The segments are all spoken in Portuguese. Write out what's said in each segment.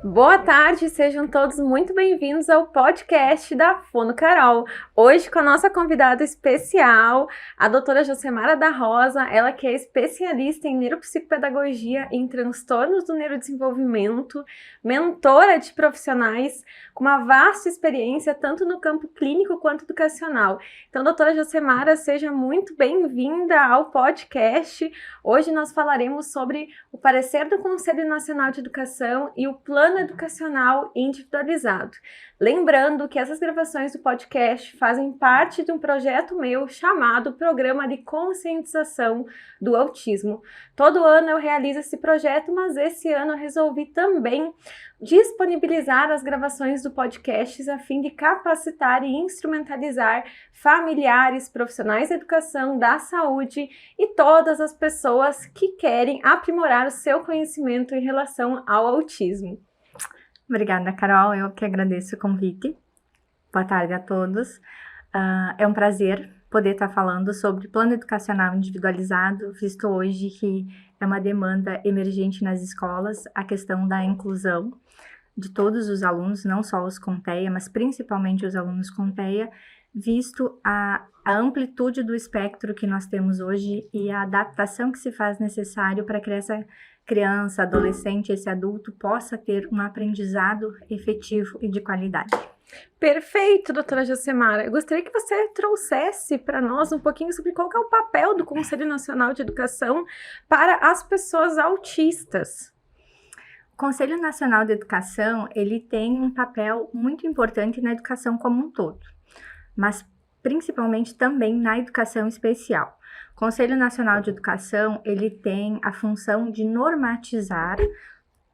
Boa tarde, sejam todos muito bem-vindos ao podcast da Fono Carol. Hoje com a nossa convidada especial, a doutora Josemara da Rosa, ela que é especialista em neuropsicopedagogia em transtornos do neurodesenvolvimento, mentora de profissionais com uma vasta experiência tanto no campo clínico quanto educacional. Então, doutora Josemara, seja muito bem-vinda ao podcast. Hoje nós falaremos sobre o parecer do Conselho Nacional de Educação e o Plano Educacional Individualizado. Lembrando que essas gravações do podcast fazem parte de um projeto meu chamado Programa de Conscientização do Autismo. Todo ano eu realizo esse projeto, mas esse ano eu resolvi também disponibilizar as gravações do podcast a fim de capacitar e instrumentalizar familiares, profissionais da educação, da saúde e todas as pessoas que querem aprimorar o seu conhecimento em relação ao autismo. Obrigada, Carol. Eu que agradeço o convite. Boa tarde a todos. É um prazer poder estar falando sobre plano educacional individualizado, visto hoje que é uma demanda emergente nas escolas, a questão da inclusão de todos os alunos, não só os com TEA, mas principalmente os alunos com TEA, visto a amplitude do espectro que nós temos hoje e a adaptação que se faz necessário para que essa criança, adolescente, esse adulto possa ter um aprendizado efetivo e de qualidade. Perfeito, doutora Josemara. Eu gostaria que você trouxesse para nós um pouquinho sobre qual que é o papel do Conselho Nacional de Educação para as pessoas autistas. O Conselho Nacional de Educação, ele tem um papel muito importante na educação como um todo, mas principalmente também na educação especial. O Conselho Nacional de Educação, ele tem a função de normatizar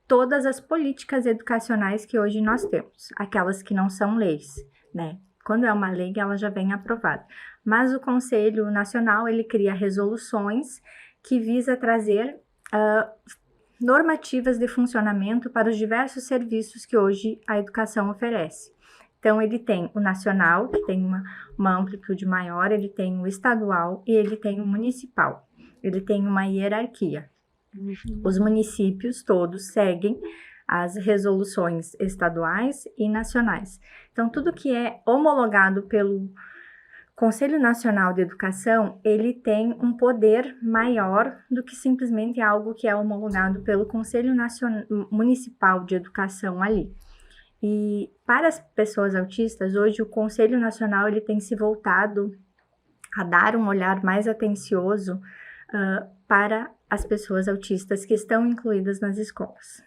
todas as políticas educacionais que hoje nós temos, aquelas que não são leis, né? Quando é uma lei, ela já vem aprovada. Mas o Conselho Nacional, ele cria resoluções que visa trazer normativas de funcionamento para os diversos serviços que hoje a educação oferece. Então, ele tem o nacional, que tem uma amplitude maior, ele tem o estadual e ele tem o municipal. Ele tem uma hierarquia. Os municípios todos seguem as resoluções estaduais e nacionais. Então, tudo que é homologado pelo Conselho Nacional de Educação, ele tem um poder maior do que simplesmente algo que é homologado pelo Conselho Municipal de Educação ali. E para as pessoas autistas, hoje o Conselho Nacional ele tem se voltado a dar um olhar mais atencioso para as pessoas autistas que estão incluídas nas escolas.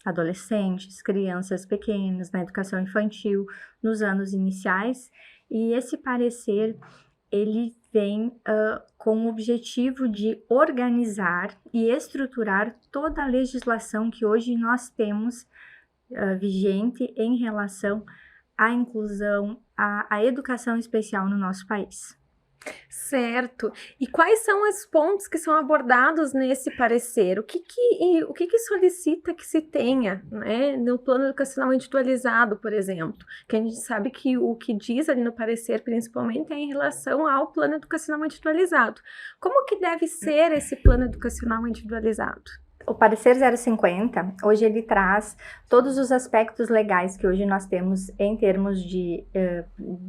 Adolescentes, crianças pequenas, na educação infantil, nos anos iniciais. E esse parecer, ele vem com o objetivo de organizar e estruturar toda a legislação que hoje nós temos vigente em relação à inclusão, à educação especial no nosso país. Certo. E quais são os pontos que são abordados nesse parecer? O que solicita que se tenha, né, no plano educacional individualizado, por exemplo? Que a gente sabe que o que diz ali no parecer, principalmente, é em relação ao plano educacional individualizado. Como que deve ser esse plano educacional individualizado? O parecer 050, hoje ele traz todos os aspectos legais que hoje nós temos em termos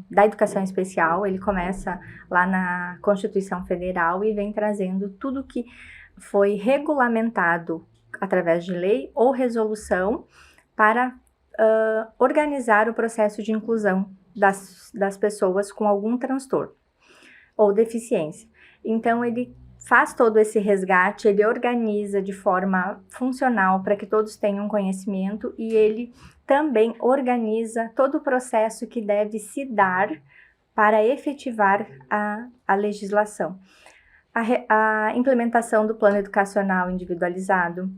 da educação especial. Ele começa lá na Constituição Federal e vem trazendo tudo que foi regulamentado através de lei ou resolução para organizar o processo de inclusão das pessoas com algum transtorno ou deficiência. Então, ele faz todo esse resgate, ele organiza de forma funcional para que todos tenham conhecimento e ele também organiza todo o processo que deve se dar para efetivar a legislação. A implementação do plano educacional individualizado,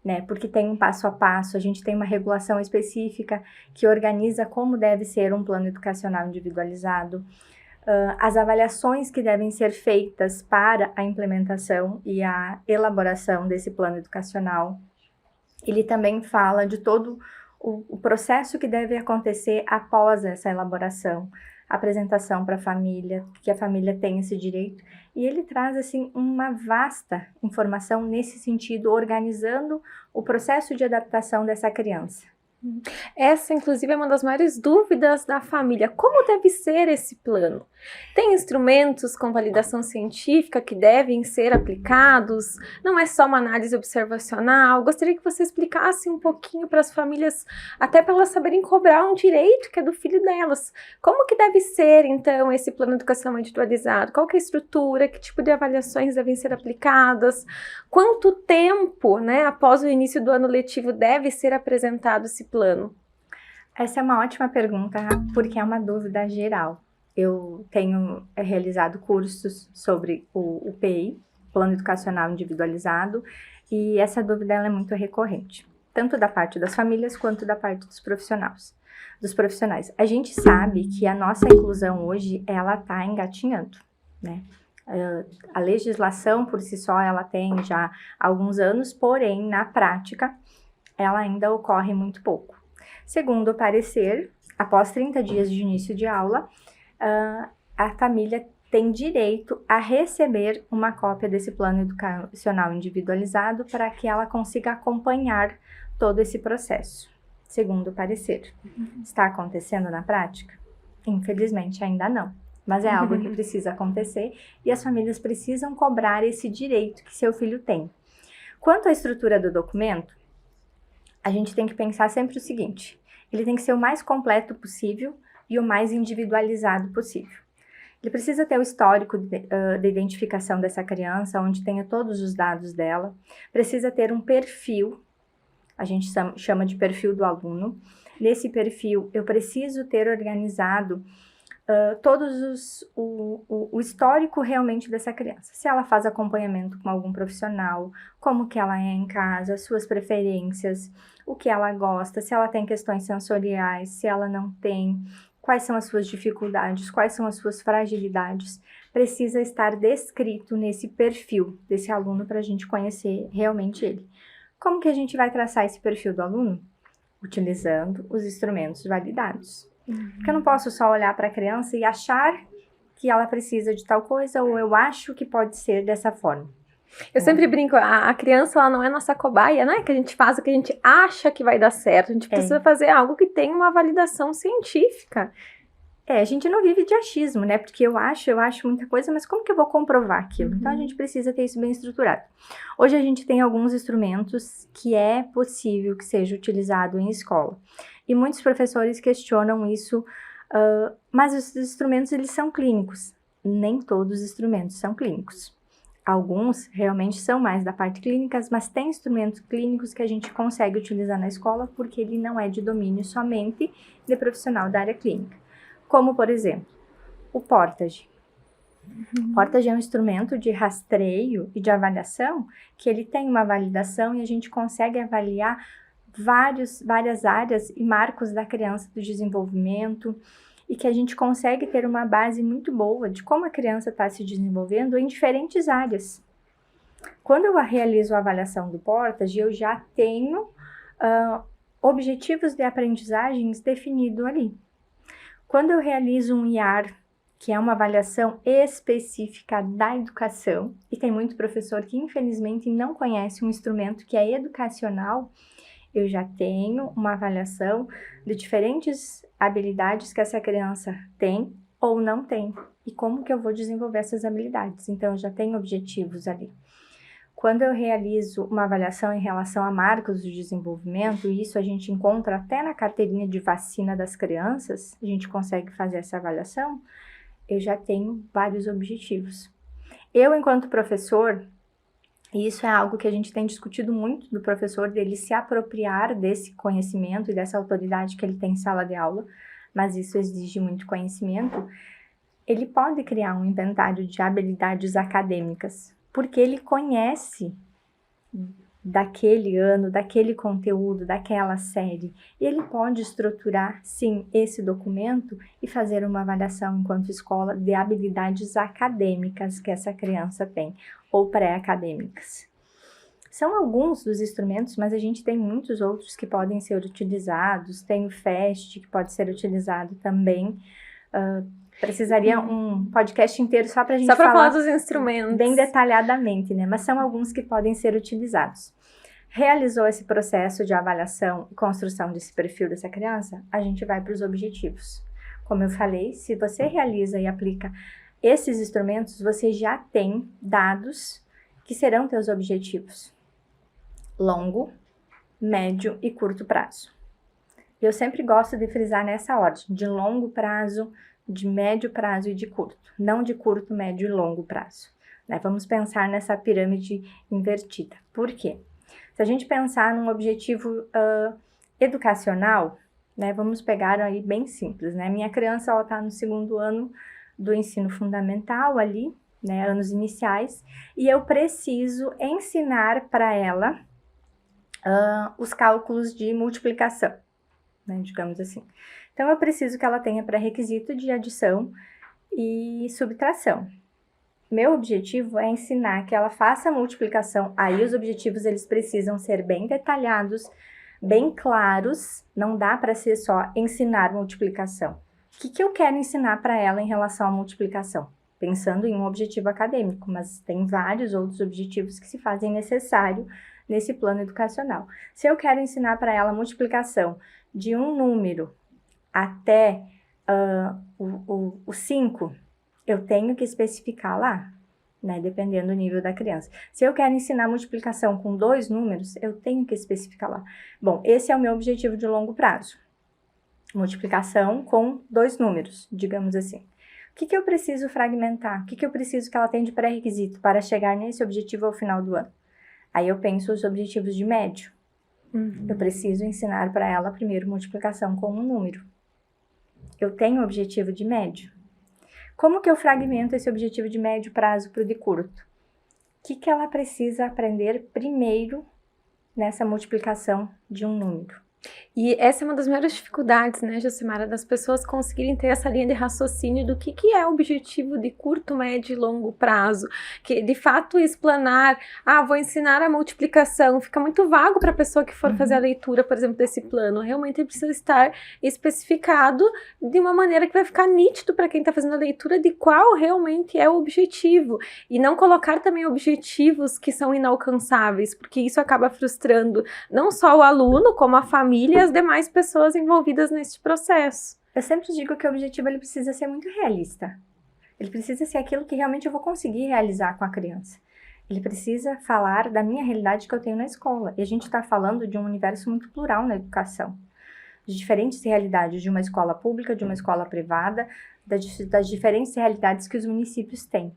né, porque tem um passo a passo, a gente tem uma regulação específica que organiza como deve ser um plano educacional individualizado. As avaliações que devem ser feitas para a implementação e a elaboração desse plano educacional. Ele também fala de todo o processo que deve acontecer após essa elaboração, apresentação para a família, que a família tem esse direito, e ele traz assim uma vasta informação nesse sentido, organizando o processo de adaptação dessa criança. Essa, inclusive, é uma das maiores dúvidas da família. Como deve ser esse plano? Tem instrumentos com validação científica que devem ser aplicados? Não é só uma análise observacional? Gostaria que você explicasse um pouquinho para as famílias, até para elas saberem cobrar um direito que é do filho delas. Como que deve ser, então, esse plano educacional individualizado? Qual que é a estrutura? Que tipo de avaliações devem ser aplicadas? Quanto tempo, né, após o início do ano letivo deve ser apresentado esse plano? Essa é uma ótima pergunta, porque é uma dúvida geral. Eu tenho realizado cursos sobre o PI, Plano Educacional Individualizado, e essa dúvida ela é muito recorrente, tanto da parte das famílias quanto da parte dos profissionais. A gente sabe que a nossa inclusão hoje, ela está engatinhando, né? A legislação por si só, ela tem já alguns anos, porém, na prática, ela ainda ocorre muito pouco. Segundo o parecer, após 30 dias de início de aula, a família tem direito a receber uma cópia desse plano educacional individualizado para que ela consiga acompanhar todo esse processo, segundo o parecer. Está acontecendo na prática? Infelizmente, ainda não. Mas é algo que precisa acontecer e as famílias precisam cobrar esse direito que seu filho tem. Quanto à estrutura do documento, a gente tem que pensar sempre o seguinte: ele tem que ser o mais completo possível e o mais individualizado possível. Ele precisa ter o histórico de identificação dessa criança, onde tenha todos os dados dela. Precisa ter um perfil, a gente chama de perfil do aluno. Nesse perfil, eu preciso ter organizado o histórico realmente dessa criança. Se ela faz acompanhamento com algum profissional, como que ela é em casa, suas preferências, o que ela gosta, se ela tem questões sensoriais, se ela não tem, quais são as suas dificuldades, quais são as suas fragilidades. Precisa estar descrito nesse perfil desse aluno para a gente conhecer realmente ele. Como que a gente vai traçar esse perfil do aluno? Utilizando os instrumentos validados. Porque eu não posso só olhar para a criança e achar que ela precisa de tal coisa, ou eu acho que pode ser dessa forma. Eu sempre brinco, a criança ela não é nossa cobaia, né? Que a gente faz o que a gente acha que vai dar certo. A gente precisa fazer algo que tenha uma validação científica. A gente não vive de achismo, né? Porque eu acho muita coisa, mas como que eu vou comprovar aquilo? Então, a gente precisa ter isso bem estruturado. Hoje, a gente tem alguns instrumentos que é possível que seja utilizado em escola. E muitos professores questionam isso, mas os instrumentos, eles são clínicos. Nem todos os instrumentos são clínicos. Alguns realmente são mais da parte clínica, mas tem instrumentos clínicos que a gente consegue utilizar na escola porque ele não é de domínio somente de profissional da área clínica. Como, por exemplo, o Portage. O Portage é um instrumento de rastreio e de avaliação que ele tem uma validação e a gente consegue avaliar várias áreas e marcos da criança do desenvolvimento e que a gente consegue ter uma base muito boa de como a criança está se desenvolvendo em diferentes áreas. Quando eu realizo a avaliação do Portage, eu já tenho objetivos de aprendizagens definidos ali. Quando eu realizo um IAR, que é uma avaliação específica da educação, e tem muito professor que infelizmente não conhece um instrumento que é educacional, eu já tenho uma avaliação de diferentes habilidades que essa criança tem ou não tem, e como que eu vou desenvolver essas habilidades. Então, eu já tenho objetivos ali. Quando eu realizo uma avaliação em relação a marcos de desenvolvimento, e isso a gente encontra até na carteirinha de vacina das crianças, a gente consegue fazer essa avaliação, eu já tenho vários objetivos. Eu, enquanto professor, e isso é algo que a gente tem discutido muito do professor, dele se apropriar desse conhecimento e dessa autoridade que ele tem em sala de aula, mas isso exige muito conhecimento, ele pode criar um inventário de habilidades acadêmicas, porque ele conhece daquele ano, daquele conteúdo, daquela série. E ele pode estruturar, sim, esse documento e fazer uma avaliação enquanto escola de habilidades acadêmicas que essa criança tem, ou pré-acadêmicas. São alguns dos instrumentos, mas a gente tem muitos outros que podem ser utilizados. Tem o FAST, que pode ser utilizado também. Precisaria um podcast inteiro só para a gente falar dos instrumentos. Bem detalhadamente, né? Mas são alguns que podem ser utilizados. Realizou esse processo de avaliação e construção desse perfil dessa criança, a gente vai para os objetivos. Como eu falei, se você realiza e aplica esses instrumentos, você já tem dados que serão teus objetivos. Longo, médio e curto prazo. Eu sempre gosto de frisar nessa ordem, de longo prazo, de médio prazo e de curto. Não de curto, médio e longo prazo. Né? Vamos pensar nessa pirâmide invertida. Por quê? Se a gente pensar num objetivo educacional, né, vamos pegar aí bem simples, né? Minha criança está no 2º ano do ensino fundamental ali, né, anos iniciais, e eu preciso ensinar para ela os cálculos de multiplicação, né, digamos assim. Então, eu preciso que ela tenha pré-requisito de adição e subtração. Meu objetivo é ensinar que ela faça a multiplicação. Aí os objetivos eles precisam ser bem detalhados, bem claros. Não dá para ser só ensinar multiplicação. O que eu quero ensinar para ela em relação à multiplicação? Pensando em um objetivo acadêmico, mas tem vários outros objetivos que se fazem necessário nesse plano educacional. Se eu quero ensinar para ela a multiplicação de um número até o 5, eu tenho que especificar lá, né, dependendo do nível da criança. Se eu quero ensinar multiplicação com 2 números, eu tenho que especificar lá. Bom, esse é o meu objetivo de longo prazo. Multiplicação com 2 números, digamos assim. O que eu preciso fragmentar? O que eu preciso que ela tenha de pré-requisito para chegar nesse objetivo ao final do ano? Aí eu penso os objetivos de médio. Eu preciso ensinar para ela primeiro multiplicação com um número. Eu tenho objetivo de médio. Como que eu fragmento esse objetivo de médio prazo para o de curto? O que ela precisa aprender primeiro nessa multiplicação de um número? E essa é uma das maiores dificuldades, né, Josemara, das pessoas conseguirem ter essa linha de raciocínio do que é o objetivo de curto, médio e longo prazo. Que, de fato, explanar, vou ensinar a multiplicação, fica muito vago para a pessoa que for fazer a leitura, por exemplo, desse plano. Realmente precisa estar especificado de uma maneira que vai ficar nítido para quem está fazendo a leitura de qual realmente é o objetivo. E não colocar também objetivos que são inalcançáveis, porque isso acaba frustrando não só o aluno, como a família e as demais pessoas envolvidas nesse processo. Eu sempre digo que o objetivo ele precisa ser muito realista. Ele precisa ser aquilo que realmente eu vou conseguir realizar com a criança. Ele precisa falar da minha realidade que eu tenho na escola. E a gente está falando de um universo muito plural na educação. De diferentes realidades de uma escola pública, de uma escola privada, das diferentes realidades que os municípios têm.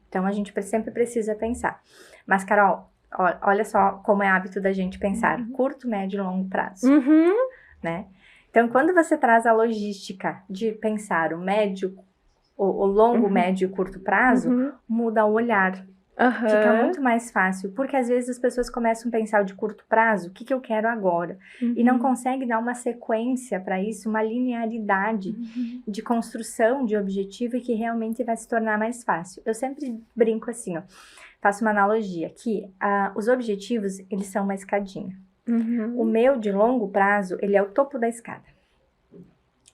Então, a gente sempre precisa pensar. Mas, Carol, olha só como é hábito da gente pensar. Curto, médio e longo prazo. Né? Então, quando você traz a logística de pensar o médio, o longo, médio e curto prazo, muda o olhar. Fica muito mais fácil, porque às vezes as pessoas começam a pensar de curto prazo, o que eu quero agora? E não consegue dar uma sequência para isso, uma linearidade de construção de objetivo e que realmente vai se tornar mais fácil. Eu sempre brinco assim, faço uma analogia, que os objetivos, eles são uma escadinha. O meu de longo prazo, ele é o topo da escada.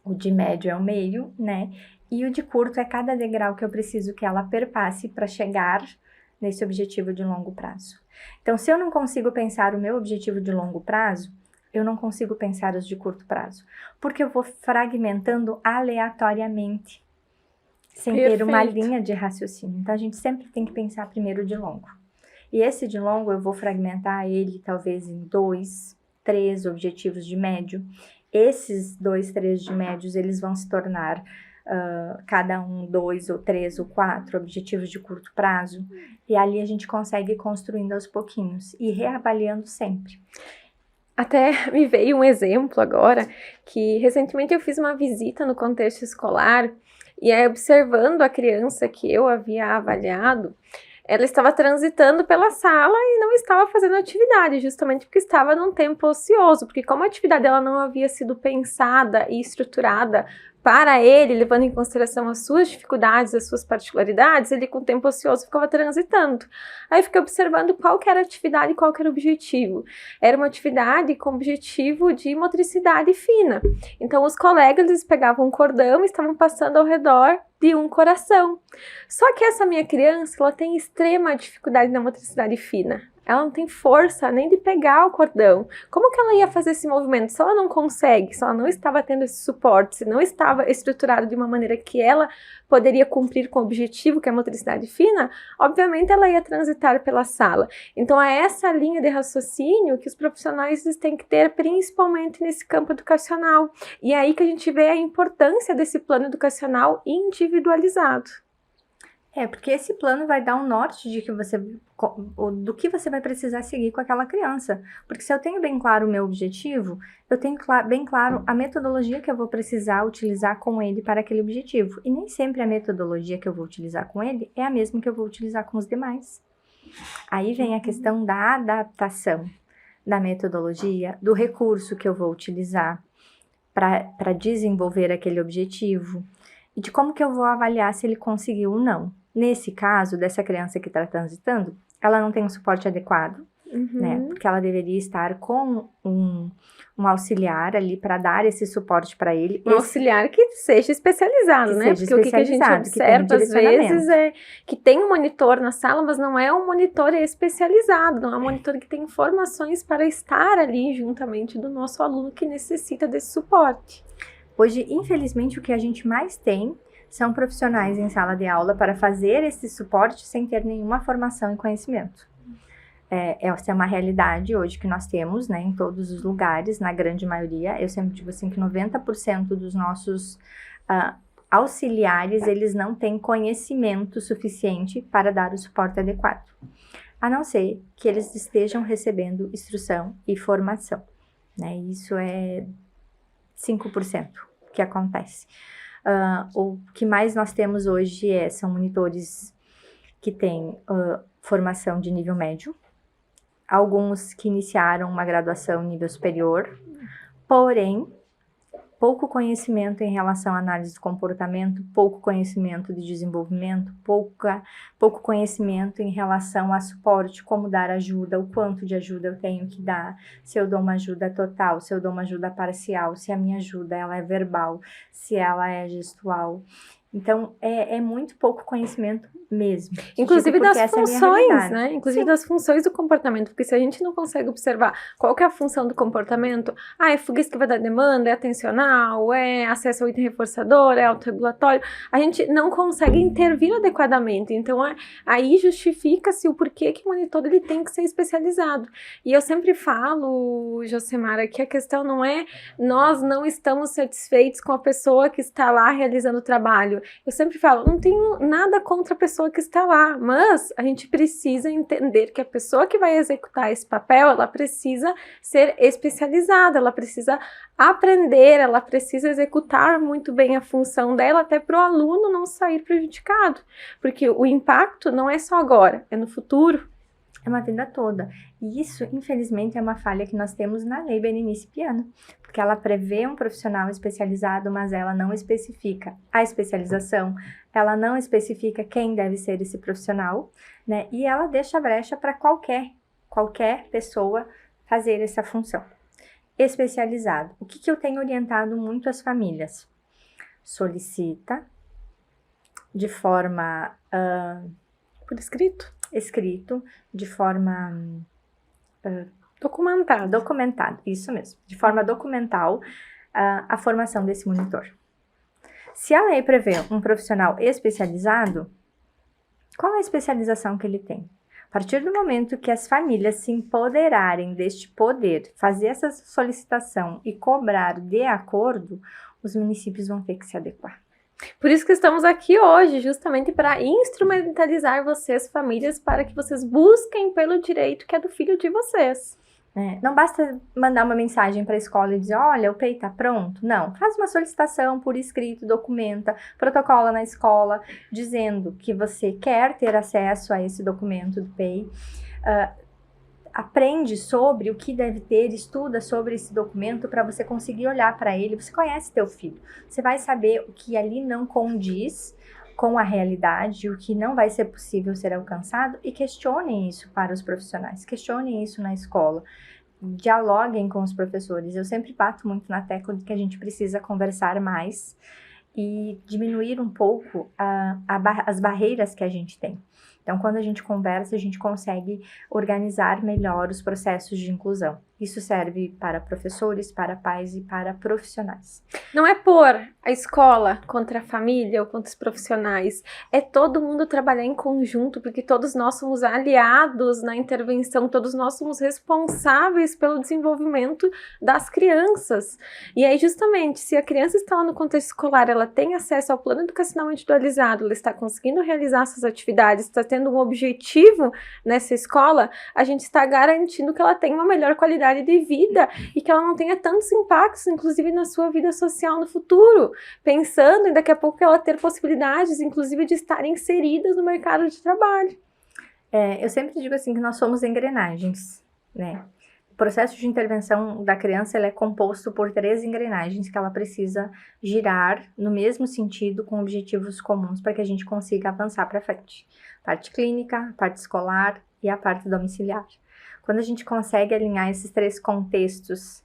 O de médio é o meio, né? E o de curto é cada degrau que eu preciso que ela perpasse para chegar nesse objetivo de longo prazo. Então, se eu não consigo pensar o meu objetivo de longo prazo, eu não consigo pensar os de curto prazo. Porque eu vou fragmentando aleatoriamente, sem ter uma linha de raciocínio. Então, a gente sempre tem que pensar primeiro de longo. E esse de longo, eu vou fragmentar ele talvez em 2, 3 objetivos de médio. Esses 2, 3 de médios, eles vão se tornar cada um 2 ou 3 ou 4 objetivos de curto prazo. E ali a gente consegue ir construindo aos pouquinhos e reavaliando sempre. Até me veio um exemplo agora, que recentemente eu fiz uma visita no contexto escolar e observando a criança que eu havia avaliado, ela estava transitando pela sala e não estava fazendo atividade, justamente porque estava num tempo ocioso, porque como a atividade dela não havia sido pensada e estruturada para ele, levando em consideração as suas dificuldades, as suas particularidades, ele com o tempo ocioso ficava transitando. Aí eu fiquei observando qual que era a atividade e qual que era o objetivo. Era uma atividade com objetivo de motricidade fina. Então os colegas eles pegavam um cordão e estavam passando ao redor de um coração. Só que essa minha criança, ela tem extrema dificuldade na motricidade fina. ela não tem força nem de pegar o cordão. Como que ela ia fazer esse movimento? Se ela não consegue, se ela não estava tendo esse suporte, se não estava estruturado de uma maneira que ela poderia cumprir com o objetivo, que é a motricidade fina, obviamente ela ia transitar pela sala. Então é essa linha de raciocínio que os profissionais têm que ter, principalmente nesse campo educacional. E é aí que a gente vê a importância desse plano educacional individualizado. Porque esse plano vai dar um norte do que você vai precisar seguir com aquela criança. Porque se eu tenho bem claro o meu objetivo, eu tenho bem claro a metodologia que eu vou precisar utilizar com ele para aquele objetivo. E nem sempre a metodologia que eu vou utilizar com ele é a mesma que eu vou utilizar com os demais. Aí vem a questão da adaptação da metodologia, do recurso que eu vou utilizar para desenvolver aquele objetivo e de como que eu vou avaliar se ele conseguiu ou não. Nesse caso, dessa criança que está transitando, ela não tem um suporte adequado, né? Porque ela deveria estar com um auxiliar ali para dar esse suporte para ele. Um auxiliar que seja especializado, né? Porque o que a gente observa às vezes é que tem um monitor na sala, mas não é um monitor especializado, não é um monitor que tem informações para estar ali juntamente do nosso aluno que necessita desse suporte. Hoje, infelizmente, o que a gente mais tem são profissionais em sala de aula para fazer esse suporte sem ter nenhuma formação e conhecimento. Essa é uma realidade hoje que nós temos, né, em todos os lugares, na grande maioria. Eu sempre digo assim que 90% dos nossos auxiliares, eles não têm conhecimento suficiente para dar o suporte adequado. A não ser que eles estejam recebendo instrução e formação, né? Isso é 5% que acontece. O que mais nós temos hoje são monitores que têm formação de nível médio, alguns que iniciaram uma graduação nível superior, porém, pouco conhecimento em relação à análise do comportamento, pouco conhecimento de desenvolvimento, pouco conhecimento em relação a suporte, como dar ajuda, o quanto de ajuda eu tenho que dar, se eu dou uma ajuda total, se eu dou uma ajuda parcial, se a minha ajuda ela é verbal, se ela é gestual. Então, é muito pouco conhecimento mesmo. Inclusive das funções, né? Inclusive das funções do comportamento, porque se a gente não consegue observar qual que é a função do comportamento, é fuga esquiva da demanda, é atencional, é acesso ao item reforçador, é autorregulatório, a gente não consegue intervir adequadamente. Então, aí justifica-se o porquê que o monitor ele tem que ser especializado. E eu sempre falo, Josemara, que a questão não é nós não estamos satisfeitos com a pessoa que está lá realizando o trabalho. Eu sempre falo, não tenho nada contra a pessoa que está lá, mas a gente precisa entender que a pessoa que vai executar esse papel, ela precisa ser especializada, ela precisa aprender, ela precisa executar muito bem a função dela, até para o aluno não sair prejudicado, porque o impacto não é só agora, é no futuro. É uma vida toda. E isso, infelizmente, é uma falha que nós temos na Lei Berenice Piano, porque ela prevê um profissional especializado, mas ela não especifica a especialização, ela não especifica quem deve ser esse profissional, né? E ela deixa brecha para qualquer pessoa fazer essa função. Especializado. O que eu tenho orientado muito às famílias? Solicita de forma... por escrito, de forma documentada, isso mesmo, de forma documental, a formação desse monitor. Se a lei prevê um profissional especializado, qual é a especialização que ele tem? A partir do momento que as famílias se empoderarem deste poder, fazer essa solicitação e cobrar de acordo, os municípios vão ter que se adequar. Por isso que estamos aqui hoje, justamente para instrumentalizar vocês, famílias, para que vocês busquem pelo direito que é do filho de vocês. Não basta mandar uma mensagem para a escola e dizer, olha, o PEI está pronto. Não, faz uma solicitação por escrito, documenta, protocola na escola, dizendo que você quer ter acesso a esse documento do PEI. Aprende sobre o que deve ter, estuda sobre esse documento para você conseguir olhar para ele. Você conhece teu filho, você vai saber o que ali não condiz com a realidade, o que não vai ser possível ser alcançado, e questionem isso para os profissionais, questionem isso na escola, dialoguem com os professores. Eu sempre bato muito na tecla de que a gente precisa conversar mais e diminuir um pouco as barreiras que a gente tem. Então, quando a gente conversa, a gente consegue organizar melhor os processos de inclusão. Isso serve para professores, para pais e para profissionais. Não é pôr a escola contra a família ou contra os profissionais, é todo mundo trabalhar em conjunto, porque todos nós somos aliados na intervenção, todos nós somos responsáveis pelo desenvolvimento das crianças. E aí, justamente, se a criança está lá no contexto escolar, ela tem acesso ao plano educacional individualizado, ela está conseguindo realizar suas atividades, está tendo um objetivo nessa escola, a gente está garantindo que ela tenha uma melhor qualidade de vida e que ela não tenha tantos impactos, inclusive na sua vida social no futuro, pensando em daqui a pouco ela ter possibilidades, inclusive de estar inseridas no mercado de trabalho. Eu sempre digo assim que nós somos engrenagens, né? O processo de intervenção da criança ele é composto por 3 engrenagens que ela precisa girar no mesmo sentido com objetivos comuns para que a gente consiga avançar para frente. Parte clínica, parte escolar e a parte domiciliar. Quando a gente consegue alinhar esses 3 contextos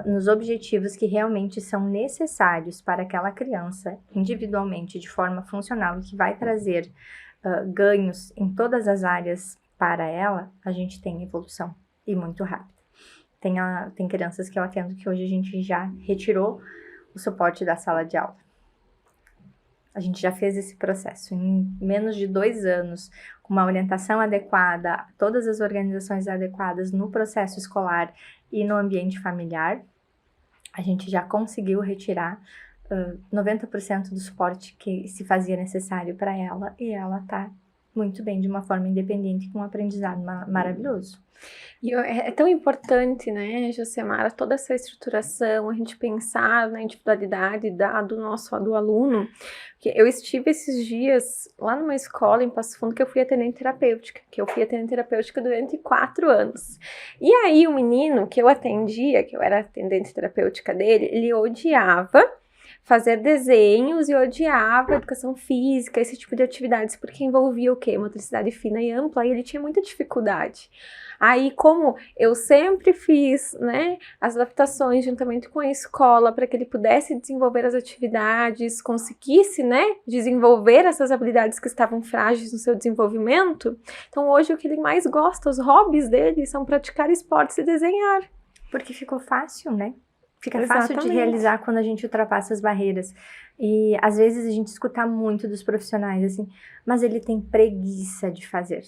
nos objetivos que realmente são necessários para aquela criança, individualmente, de forma funcional, e que vai trazer ganhos em todas as áreas para ela, a gente tem evolução, e muito rápida. Tem crianças que eu atendo que hoje a gente já retirou o suporte da sala de aula. A gente já fez esse processo em menos de 2 anos, com uma orientação adequada, todas as organizações adequadas no processo escolar e no ambiente familiar. A gente já conseguiu retirar 90% do suporte que se fazia necessário para ela, e ela está muito bem, de uma forma independente, com um aprendizado maravilhoso. E é tão importante, né, Josemara, toda essa estruturação, a gente pensar na individualidade do aluno. Que eu estive esses dias lá numa escola em Passo Fundo que eu fui atendente terapêutica, durante 4 anos. E aí o menino que eu atendia, que eu era atendente terapêutica dele, ele odiava fazer desenhos e odiava educação física, esse tipo de atividades, porque envolvia o quê? Motricidade fina e ampla, e ele tinha muita dificuldade. Aí, como eu sempre fiz, né, as adaptações juntamente com a escola para que ele pudesse desenvolver as atividades, conseguisse, né, desenvolver essas habilidades que estavam frágeis no seu desenvolvimento, então hoje o que ele mais gosta, os hobbies dele são praticar esportes e desenhar. Porque ficou fácil, né? Fica Exatamente. fácil de realizar quando a gente ultrapassa as barreiras. E às vezes a gente escuta muito dos profissionais assim, mas ele tem preguiça de fazer.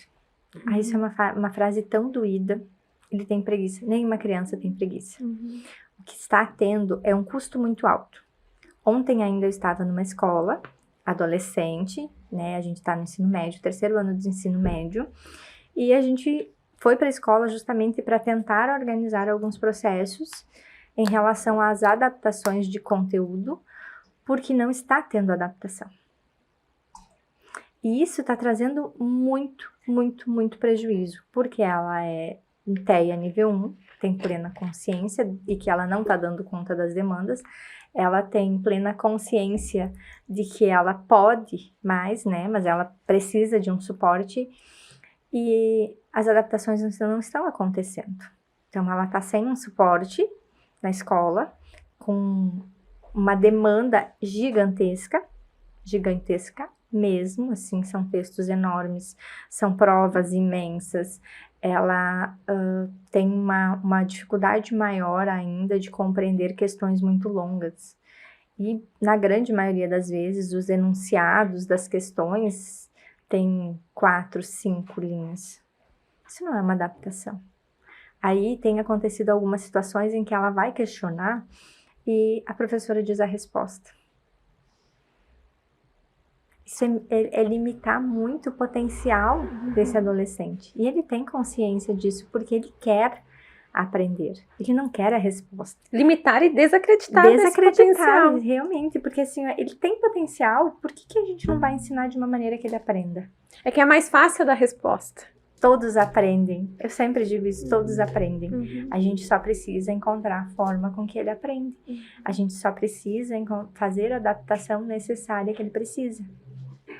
Isso é uma frase tão doída. Ele tem preguiça. Nenhuma criança tem preguiça. O que está tendo é um custo muito alto. Ontem ainda eu estava numa escola, adolescente, né? A gente está no ensino médio, 3º ano de ensino médio. E a gente foi para a escola justamente para tentar organizar alguns processos em relação às adaptações de conteúdo, porque não está tendo adaptação. E isso está trazendo muito, muito, muito prejuízo, porque ela é TEA nível 1, tem plena consciência e que ela não está dando conta das demandas, ela tem plena consciência de que ela pode mais, né, mas ela precisa de um suporte e as adaptações não estão acontecendo. Então, ela está sem um suporte na escola, com uma demanda gigantesca mesmo, assim, são textos enormes, são provas imensas, ela tem uma dificuldade maior ainda de compreender questões muito longas. E, na grande maioria das vezes, os enunciados das questões têm 4, 5 linhas. Isso não é uma adaptação. Aí tem acontecido algumas situações em que ela vai questionar e a professora diz a resposta. Isso é limitar muito o potencial desse adolescente. E ele tem consciência disso porque ele quer aprender. Ele não quer a resposta. Limitar e desacreditar esse potencial. Realmente, porque assim, ele tem potencial, por que a gente não vai ensinar de uma maneira que ele aprenda? É que é mais fácil dar resposta. Todos aprendem. Eu sempre digo isso, todos aprendem. A gente só precisa encontrar a forma com que ele aprende. A gente só precisa fazer a adaptação necessária que ele precisa.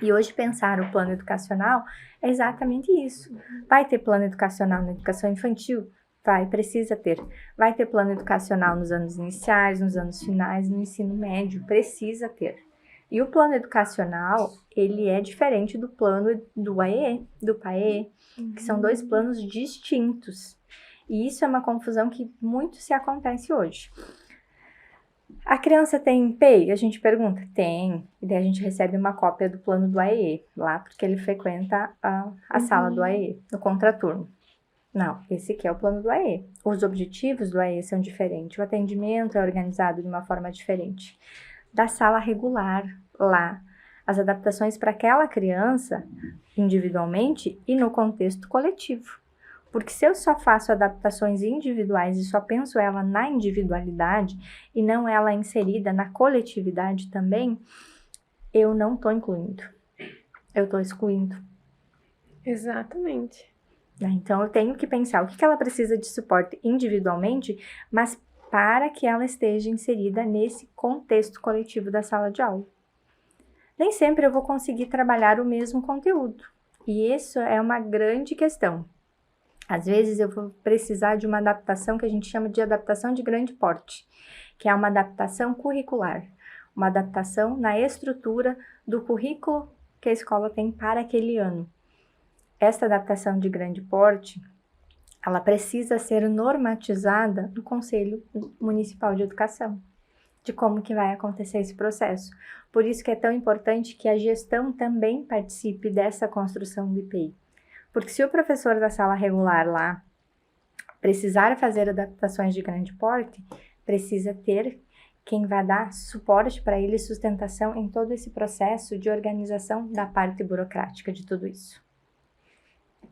E hoje pensar o plano educacional é exatamente isso. Vai ter plano educacional na educação infantil? Precisa ter. Vai ter plano educacional nos anos iniciais, nos anos finais, no ensino médio? Precisa ter. E o plano educacional, ele é diferente do plano do AEE, do PAE, que são 2 planos distintos. E isso é uma confusão que muito se acontece hoje. A criança tem PEI? A gente pergunta. Tem. E daí a gente recebe uma cópia do plano do AEE, lá porque ele frequenta a sala do AEE, no contraturno. Não, esse aqui é o plano do AEE. Os objetivos do AEE são diferentes. O atendimento é organizado de uma forma diferente. Da sala regular, lá, as adaptações para aquela criança, individualmente e no contexto coletivo. Porque se eu só faço adaptações individuais e só penso ela na individualidade e não ela inserida na coletividade também, eu não estou incluindo. Eu estou excluindo. Exatamente. Então, eu tenho que pensar o que ela precisa de suporte individualmente, mas para que ela esteja inserida nesse contexto coletivo da sala de aula. Nem sempre eu vou conseguir trabalhar o mesmo conteúdo. E isso é uma grande questão. Às vezes eu vou precisar de uma adaptação que a gente chama de adaptação de grande porte, que é uma adaptação curricular, uma adaptação na estrutura do currículo que a escola tem para aquele ano. Esta adaptação de grande porte, ela precisa ser normatizada no Conselho Municipal de Educação, de como que vai acontecer esse processo. Por isso que é tão importante que a gestão também participe dessa construção do IPI. Porque se o professor da sala regular lá precisar fazer adaptações de grande porte, precisa ter quem vai dar suporte para ele, sustentação em todo esse processo de organização da parte burocrática de tudo isso.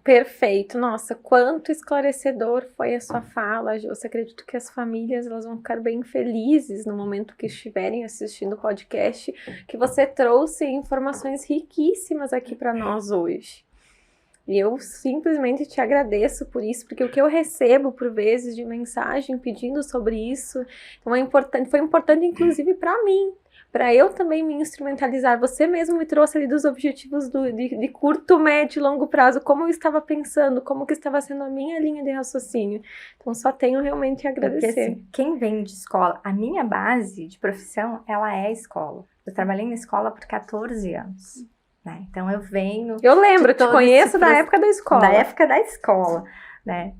Perfeito. Nossa, quanto esclarecedor foi a sua fala, Josi. Acredito que as famílias elas vão ficar bem felizes no momento que estiverem assistindo o podcast, que você trouxe informações riquíssimas aqui para nós hoje. E eu simplesmente te agradeço por isso, porque o que eu recebo por vezes de mensagem pedindo sobre isso, então foi importante inclusive para mim, para eu também me instrumentalizar. Você mesmo me trouxe ali dos objetivos de curto, médio e longo prazo, como eu estava pensando, como que estava sendo a minha linha de raciocínio. Então só tenho realmente a agradecer. Porque, assim, quem vem de escola, a minha base de profissão, ela é a escola. Eu trabalhei na escola por 14 anos. Né? Então eu venho. Eu lembro, te conheço da época da escola. Da época da escola, né?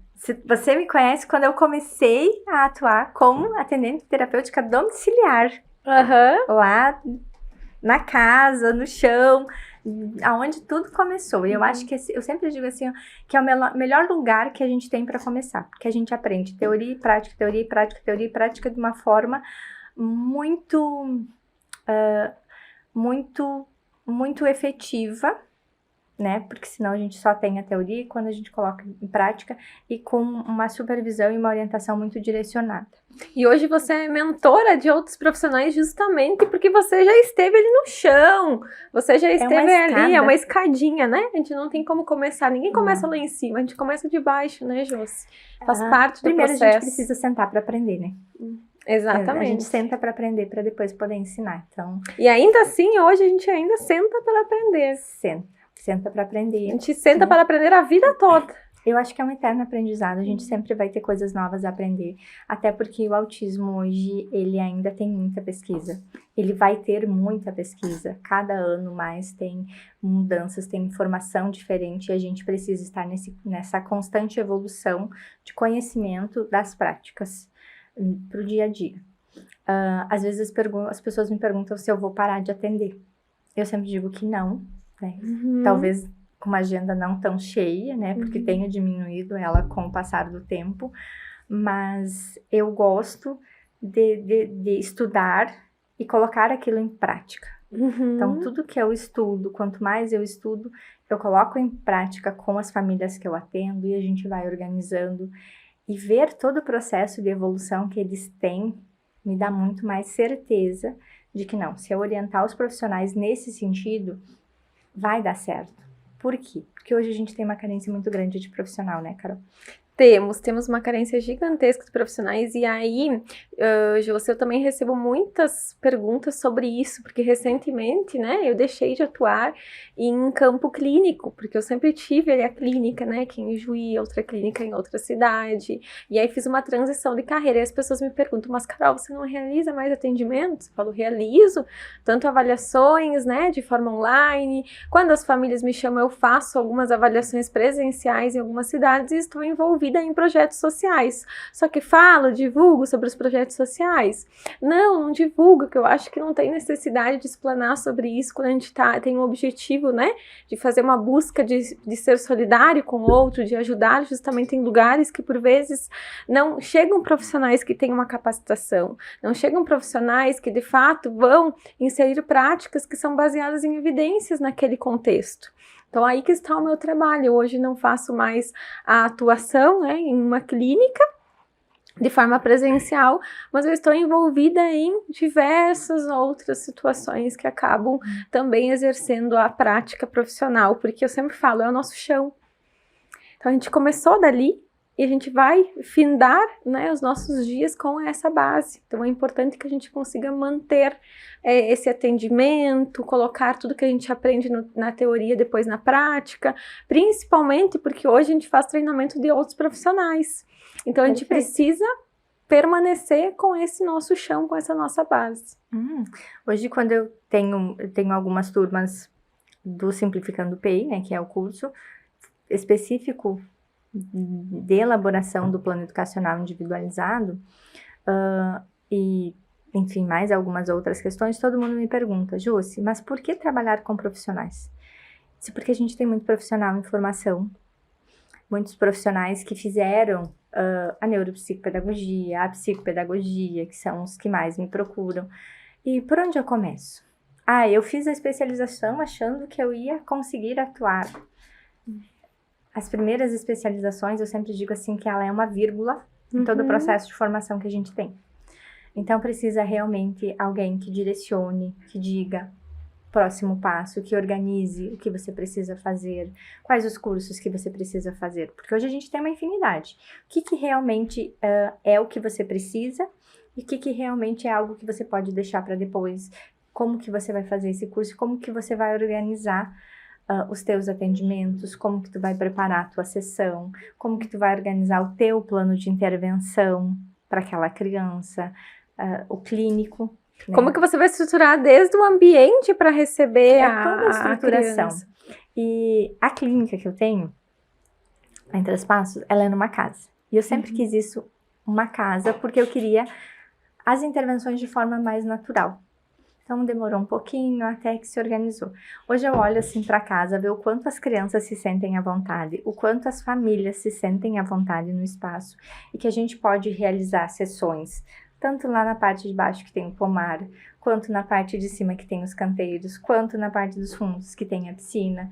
Você me conhece quando eu comecei a atuar como atendente terapêutica domiciliar. Lá na casa, no chão, aonde tudo começou. E eu acho que eu sempre digo assim, que é o melhor lugar que a gente tem para começar, porque a gente aprende teoria e prática, teoria e prática, teoria e prática de uma forma muito efetiva, né? Porque senão a gente só tem a teoria e quando a gente coloca em prática e com uma supervisão e uma orientação muito direcionada. E hoje você é mentora de outros profissionais justamente porque você já esteve ali no chão, você já esteve ali, é uma escadinha, né? A gente não tem como começar, ninguém começa lá em cima, a gente começa de baixo, né, Josi? Faz parte do primeiro processo. A gente precisa sentar para aprender, né? Exatamente. A gente senta para aprender para depois poder ensinar, então... E ainda assim, hoje a gente ainda senta para aprender. Senta para aprender. A gente senta para aprender a vida toda. Eu acho que é um eterno aprendizado, a gente sempre vai ter coisas novas a aprender, até porque o autismo hoje, ele ainda tem muita pesquisa, ele vai ter muita pesquisa, cada ano mais tem mudanças, tem informação diferente e a gente precisa estar nessa constante evolução de conhecimento das práticas para o dia a dia. Às vezes as pessoas me perguntam se eu vou parar de atender, eu sempre digo que não, né? Talvez com uma agenda não tão cheia, né, porque tenho diminuído ela com o passar do tempo, mas eu gosto de estudar e colocar aquilo em prática. Então, tudo que eu estudo, quanto mais eu estudo, eu coloco em prática com as famílias que eu atendo e a gente vai organizando e ver todo o processo de evolução que eles têm me dá muito mais certeza de que não, se eu orientar os profissionais nesse sentido, vai dar certo. Por quê? Porque hoje a gente tem uma carência muito grande de profissional, né, Carol? Temos uma carência gigantesca de profissionais e aí, Josi, eu também recebo muitas perguntas sobre isso, porque recentemente, né, eu deixei de atuar em campo clínico, porque eu sempre tive ali a clínica, né, aqui em Juí, outra clínica em outra cidade, e aí fiz uma transição de carreira, e as pessoas me perguntam, mas Carol, você não realiza mais atendimentos? Eu falo, realizo, tanto avaliações, né, de forma online, quando as famílias me chamam, eu faço algumas avaliações presenciais em algumas cidades e estou envolvida em projetos sociais. Só que divulgo sobre os projetos sociais? Não divulgo, que eu acho que não tem necessidade de explanar sobre isso quando a gente tem um objetivo, né, de fazer uma busca de ser solidário com o outro, de ajudar justamente em lugares que por vezes não chegam profissionais que têm uma capacitação, não chegam profissionais que de fato vão inserir práticas que são baseadas em evidências naquele contexto. Então, aí que está o meu trabalho. Hoje não faço mais a atuação, né, em uma clínica de forma presencial, mas eu estou envolvida em diversas outras situações que acabam também exercendo a prática profissional, porque eu sempre falo, é o nosso chão. Então, a gente começou dali e a gente vai findar, né, os nossos dias com essa base. Então, é importante que a gente consiga manter esse atendimento, colocar tudo que a gente aprende na teoria depois na prática, principalmente porque hoje a gente faz treinamento de outros profissionais. Então, a gente precisa permanecer com esse nosso chão, com essa nossa base. Hoje, quando eu tenho algumas turmas do Simplificando PEI, né, que é o curso específico de elaboração do plano educacional individualizado, e, enfim, mais algumas outras questões, todo mundo me pergunta, Josi, mas por que trabalhar com profissionais? Isso porque a gente tem muito profissional em formação, muitos profissionais que fizeram a neuropsicopedagogia, a psicopedagogia, que são os que mais me procuram. E por onde eu começo? Eu fiz a especialização achando que eu ia conseguir atuar. As primeiras especializações, eu sempre digo assim, que ela é uma vírgula em todo o processo de formação que a gente tem. Então, precisa realmente alguém que direcione, que diga próximo passo, que organize o que você precisa fazer, quais os cursos que você precisa fazer. Porque hoje a gente tem uma infinidade. O que realmente é o que você precisa e o que realmente é algo que você pode deixar para depois. Como que você vai fazer esse curso, como que você vai organizar os teus atendimentos, como que tu vai preparar a tua sessão, como que tu vai organizar o teu plano de intervenção para aquela criança, o clínico. Né? Como que você vai estruturar desde o ambiente para receber toda a estruturação. Criança. E a clínica que eu tenho, em Três Passos, ela é numa casa. E eu sempre quis isso, uma casa, porque eu queria as intervenções de forma mais natural. Então, demorou um pouquinho até que se organizou. Hoje eu olho assim para casa, ver o quanto as crianças se sentem à vontade, o quanto as famílias se sentem à vontade no espaço e que a gente pode realizar sessões, tanto lá na parte de baixo que tem o pomar, quanto na parte de cima que tem os canteiros, quanto na parte dos fundos que tem a piscina.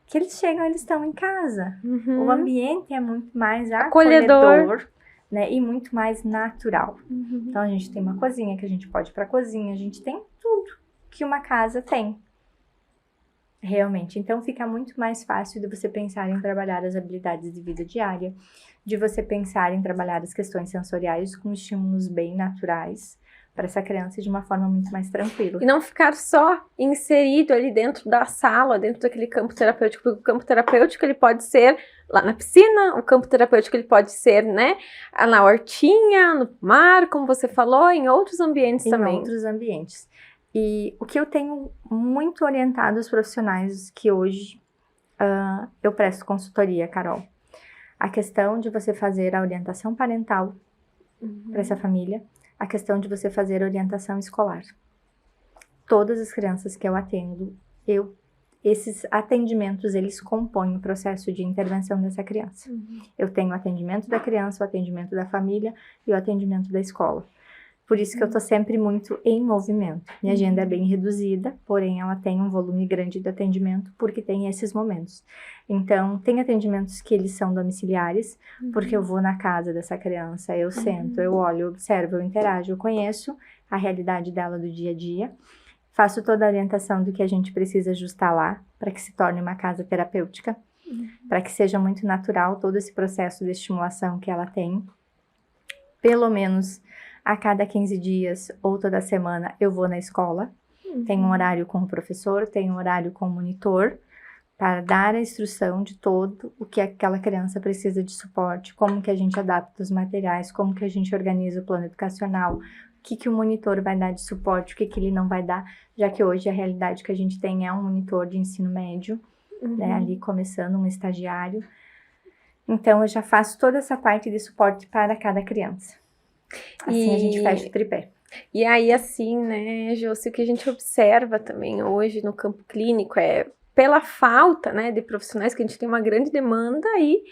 Que eles chegam, eles estão em casa. O ambiente é muito mais acolhedor. Né, e muito mais natural. Então, a gente tem uma cozinha que a gente pode ir para a cozinha, a gente tem tudo que uma casa tem. Realmente. Então, fica muito mais fácil de você pensar em trabalhar as habilidades de vida diária, de você pensar em trabalhar as questões sensoriais com estímulos bem naturais para essa criança de uma forma muito mais tranquila. E não ficar só inserido ali dentro da sala, dentro daquele campo terapêutico, porque o campo terapêutico ele pode ser lá na piscina, o campo terapêutico ele pode ser, né, na hortinha, no mar, como você falou, em outros ambientes também. Em outros ambientes. E o que eu tenho muito orientado os profissionais que hoje eu presto consultoria, Carol, a questão de você fazer a orientação parental para essa família, a questão de você fazer orientação escolar. Todas as crianças que eu atendo, esses atendimentos, eles compõem o processo de intervenção dessa criança. Eu tenho o atendimento da criança, o atendimento da família e o atendimento da escola. Por isso que eu tô sempre muito em movimento. Minha agenda é bem reduzida, porém ela tem um volume grande de atendimento, porque tem esses momentos. Então, tem atendimentos que eles são domiciliares, porque eu vou na casa dessa criança, eu sento, eu olho, eu observo, eu interajo, eu conheço a realidade dela do dia a dia, faço toda a orientação do que a gente precisa ajustar lá, para que se torne uma casa terapêutica. para que seja muito natural todo esse processo de estimulação que ela tem. Pelo menos a cada 15 dias ou toda semana eu vou na escola. Tem um horário com o professor, tem um horário com o monitor, para dar a instrução de todo o que aquela criança precisa de suporte, como que a gente adapta os materiais, como que a gente organiza o plano educacional, o que o monitor vai dar de suporte, o que ele não vai dar, já que hoje a realidade que a gente tem é um monitor de ensino médio, né, ali começando um estagiário. Então, eu já faço toda essa parte de suporte para cada criança. Assim a gente fecha o tripé. E aí, assim, né, Josi, o que a gente observa também hoje no campo clínico é pela falta, né, de profissionais, que a gente tem uma grande demanda e,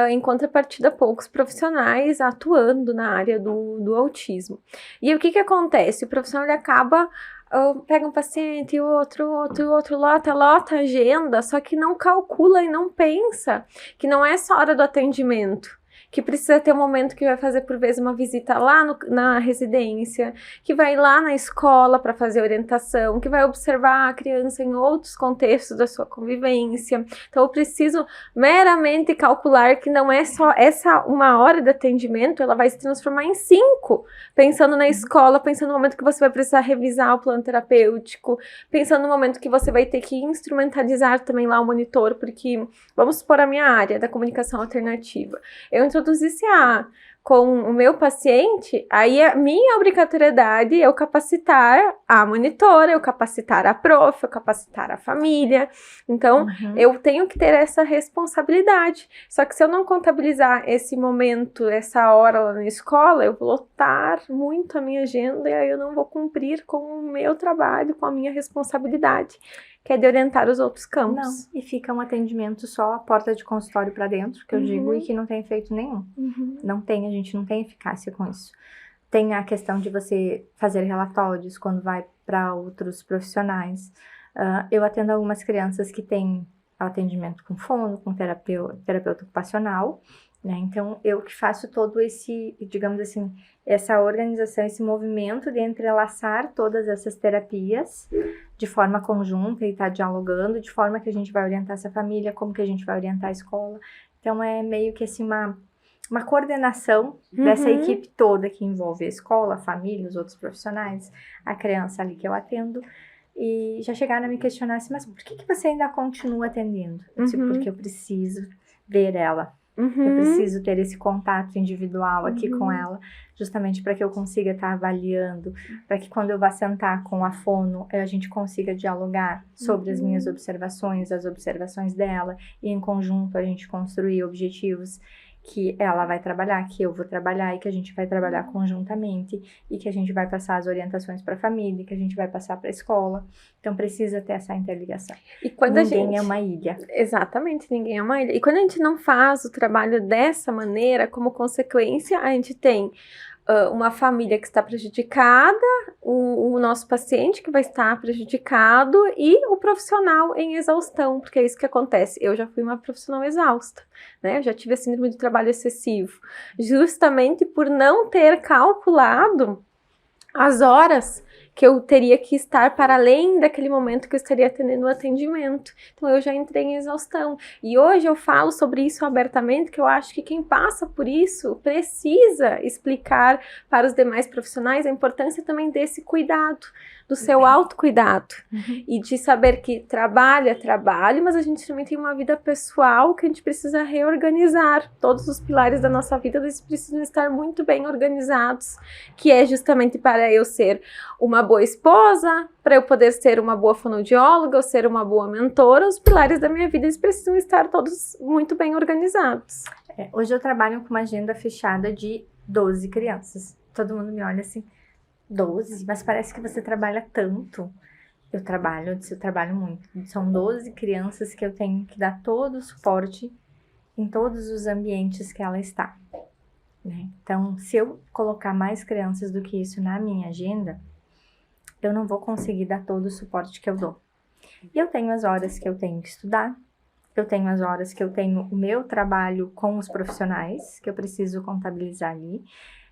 em contrapartida, poucos profissionais atuando na área do autismo. E aí, o que acontece? O profissional, ele acaba, pega um paciente e outro, lota a agenda, só que não calcula e não pensa que não é só a hora do atendimento, que precisa ter um momento que vai fazer, por vezes, uma visita lá na residência, que vai lá na escola para fazer orientação, que vai observar a criança em outros contextos da sua convivência. Então, eu preciso meramente calcular que não é só essa uma hora de atendimento, ela vai se transformar em 5, pensando na escola, pensando no momento que você vai precisar revisar o plano terapêutico, pensando no momento que você vai ter que instrumentalizar também lá o monitor, porque, vamos supor a minha área da comunicação alternativa. Eu introduzisse com o meu paciente, aí a minha obrigatoriedade é eu capacitar a monitora, eu capacitar a prof, eu capacitar a família. Então, eu tenho que ter essa responsabilidade. Só que se eu não contabilizar esse momento, essa hora lá na escola, eu vou lotar muito a minha agenda e aí eu não vou cumprir com o meu trabalho, com a minha responsabilidade, que é de orientar os outros campos. Não, e fica um atendimento só a porta de consultório para dentro, que eu digo, e que não tem efeito nenhum. Não tem, a gente não tem eficácia com isso. Tem a questão de você fazer relatórios quando vai para outros profissionais. Eu atendo algumas crianças que têm atendimento com fono, com terapeuta ocupacional, né? Então, eu que faço todo esse, digamos assim, essa organização, esse movimento de entrelaçar todas essas terapias de forma conjunta e tá dialogando, de forma que a gente vai orientar essa família, como que a gente vai orientar a escola. Então, é meio que assim, uma coordenação dessa equipe toda que envolve a escola, a família, os outros profissionais, a criança ali que eu atendo. E já chegaram a me questionar assim, mas por que você ainda continua atendendo? Eu disse, porque eu preciso ver ela. Eu preciso ter esse contato individual aqui com ela, justamente para que eu consiga estar avaliando, para que quando eu vá sentar com a fono, a gente consiga dialogar sobre as minhas observações, as observações dela, e em conjunto a gente construir objetivos que ela vai trabalhar, que eu vou trabalhar e que a gente vai trabalhar conjuntamente e que a gente vai passar as orientações para a família, que a gente vai passar para a escola. Então, precisa ter essa interligação. E quando ninguém é uma ilha. Exatamente, ninguém é uma ilha. E quando a gente não faz o trabalho dessa maneira, como consequência, a gente tem uma família que está prejudicada, o nosso paciente que vai estar prejudicado e o profissional em exaustão, porque é isso que acontece. Eu já fui uma profissional exausta, né? Eu já tive a síndrome do trabalho excessivo, justamente por não ter calculado as horas que eu teria que estar para além daquele momento que eu estaria atendendo o atendimento. Então, eu já entrei em exaustão. E hoje eu falo sobre isso abertamente, que eu acho que quem passa por isso precisa explicar para os demais profissionais a importância também desse cuidado, do seu autocuidado. E de saber que trabalho é trabalho, mas a gente também tem uma vida pessoal que a gente precisa reorganizar. Todos os pilares da nossa vida, eles precisam estar muito bem organizados, que é justamente para eu ser uma boa esposa, para eu poder ser uma boa fonoaudióloga, ou ser uma boa mentora. Os pilares da minha vida, eles precisam estar todos muito bem organizados. Hoje eu trabalho com uma agenda fechada de 12 crianças. Todo mundo me olha assim, 12? Mas parece que você trabalha tanto. Eu trabalho muito. São 12 crianças que eu tenho que dar todo o suporte em todos os ambientes que ela está, né? Então, se eu colocar mais crianças do que isso na minha agenda, eu não vou conseguir dar todo o suporte que eu dou. E eu tenho as horas que eu tenho que estudar, eu tenho as horas que eu tenho o meu trabalho com os profissionais, que eu preciso contabilizar ali.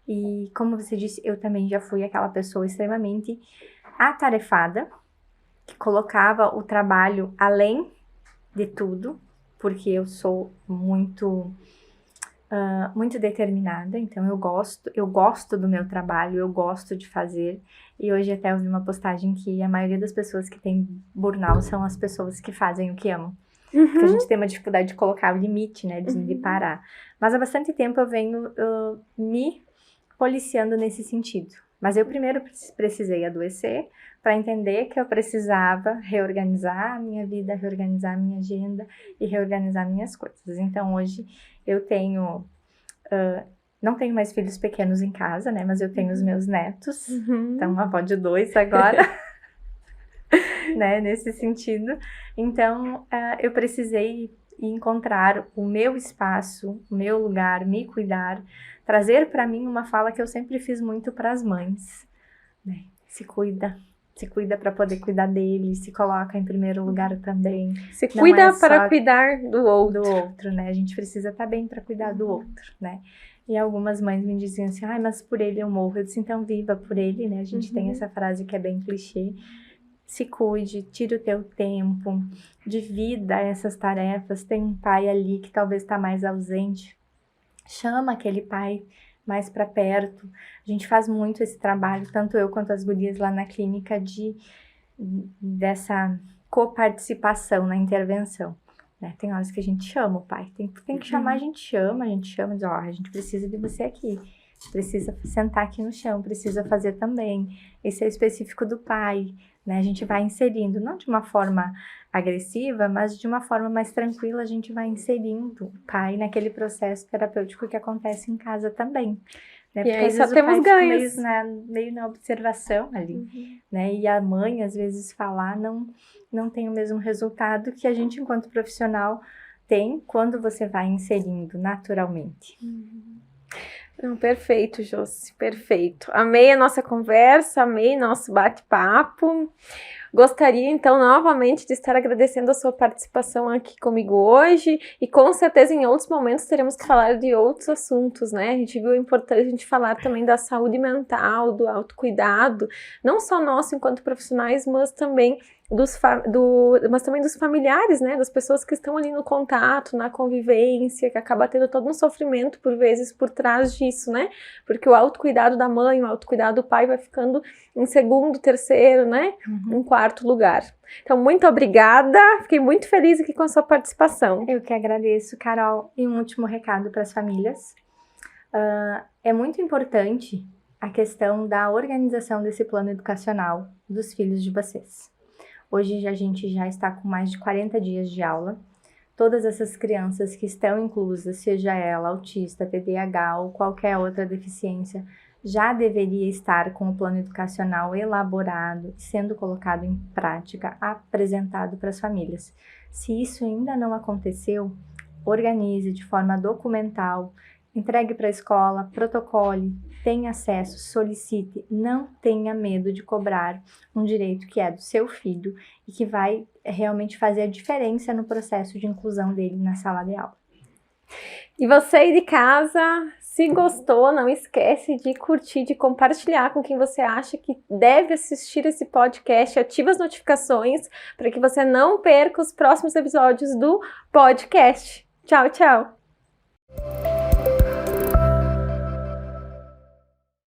E, como você disse, eu também já fui aquela pessoa extremamente atarefada, que colocava o trabalho além de tudo, porque eu sou muito determinada, então eu gosto do meu trabalho, eu gosto de fazer, e hoje até eu vi uma postagem que a maioria das pessoas que tem burnout são as pessoas que fazem o que amam, porque a gente tem uma dificuldade de colocar o limite, né, de parar, mas há bastante tempo eu venho me policiando nesse sentido, mas eu primeiro precisei adoecer para entender que eu precisava reorganizar a minha vida, reorganizar a minha agenda e reorganizar minhas coisas. Então hoje eu tenho, não tenho mais filhos pequenos em casa, né? Mas eu tenho os meus netos, então uma avó de 2 agora, né? Nesse sentido. Então eu precisei encontrar o meu espaço, o meu lugar, me cuidar, trazer para mim uma fala que eu sempre fiz muito para as mães, né? Se cuida para poder cuidar dele, se coloca em primeiro lugar também. Se cuida para cuidar do outro. Do outro, né? A gente precisa estar bem para cuidar do outro, né? E algumas mães me diziam assim, ai, mas por ele eu morro. Eu disse, então viva por ele, né? A gente tem essa frase que é bem clichê. Se cuide, tire o teu tempo, divida essas tarefas. Tem um pai ali que talvez está mais ausente. Chama aquele pai mais para perto. A gente faz muito esse trabalho, tanto eu quanto as gurias lá na clínica, dessa coparticipação na intervenção, né? Tem horas que a gente chama o pai, tem que chamar, a gente chama, diz, ó, a gente precisa de você aqui, precisa sentar aqui no chão, precisa fazer também. Esse é o específico do pai, né? A gente vai inserindo, não de uma forma agressiva, mas de uma forma mais tranquila, a gente vai inserindo o pai naquele processo terapêutico que acontece em casa também. Né? Porque e aí só temos ganhos. Meio na observação ali, né? E a mãe, às vezes, falar não tem o mesmo resultado que a gente, enquanto profissional, tem quando você vai inserindo naturalmente. Perfeito, Josi, perfeito. Amei a nossa conversa, amei nosso bate-papo. Gostaria, então, novamente de estar agradecendo a sua participação aqui comigo hoje e com certeza em outros momentos teremos que falar de outros assuntos, né? A gente viu a importância de a gente falar também da saúde mental, do autocuidado, não só nosso enquanto profissionais, mas também dos familiares, né? Das pessoas que estão ali no contato, na convivência, que acaba tendo todo um sofrimento, por vezes, por trás disso, né? Porque o autocuidado da mãe, o autocuidado do pai vai ficando em segundo, terceiro, né? Em quarto lugar. Então, muito obrigada. Fiquei muito feliz aqui com a sua participação. Eu que agradeço, Carol. E um último recado para as famílias. É muito importante a questão da organização desse plano educacional dos filhos de vocês. Hoje a gente já está com mais de 40 dias de aula. Todas essas crianças que estão inclusas, seja ela autista, TDAH ou qualquer outra deficiência, já deveria estar com o plano educacional elaborado, sendo colocado em prática, apresentado para as famílias. Se isso ainda não aconteceu, organize de forma documental, entregue para a escola, protocole, tenha acesso, solicite, não tenha medo de cobrar um direito que é do seu filho e que vai realmente fazer a diferença no processo de inclusão dele na sala de aula. E você aí de casa, se gostou, não esquece de curtir, de compartilhar com quem você acha que deve assistir esse podcast, ativa as notificações para que você não perca os próximos episódios do podcast. Tchau, tchau!